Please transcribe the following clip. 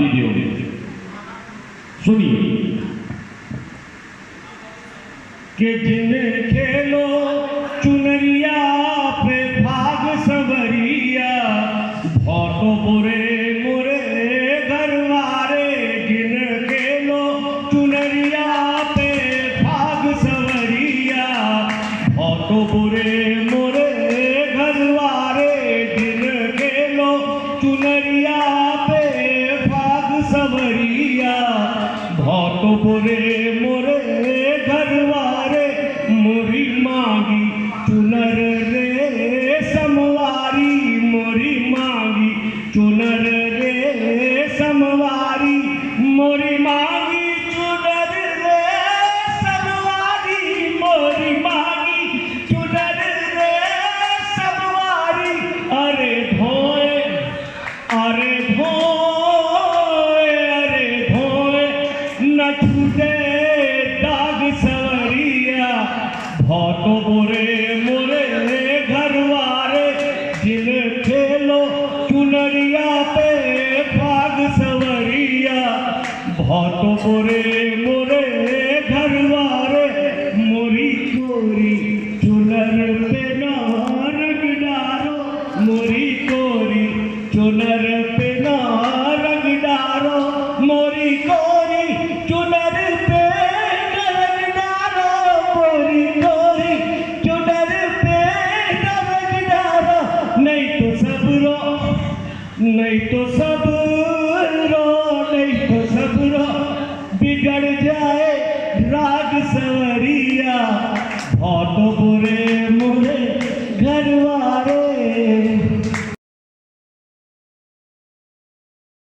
video सुनिए कि जिन्हें खेलो चुनरिया पे भाग सवरिया भौतो बुरे मुरे घरवारे जिन खेलो चुनरिया पे भाग सवरिया भौतो बुरे मुरे घरवारे जिन खेलो चुनरिया पे भाग सवरिया भौतो बुरे मुरे घरवारे मोरी मांगी चुनर रे समवारी मोरी मांगी चुनर रे समवारी मोरी मांगी चुनर रे समवारी मोरी मांगी चुनर रे समवारी अरे धोए न छूटे दाग सवरिया भौतो बुरे मुरे घरवारे जिन खेलो चुनरिया पे भाग सवरिया भौतो बुरे मुरे घरवारे मोरी कोरी चुनर पे ना रंग डारो मोरी कोरी चुनर पे ना रंग डारो मोरी कोरी चुनर पे रंग डारो मोरी कोरी चुनर पे रंग डारो नहीं तो सब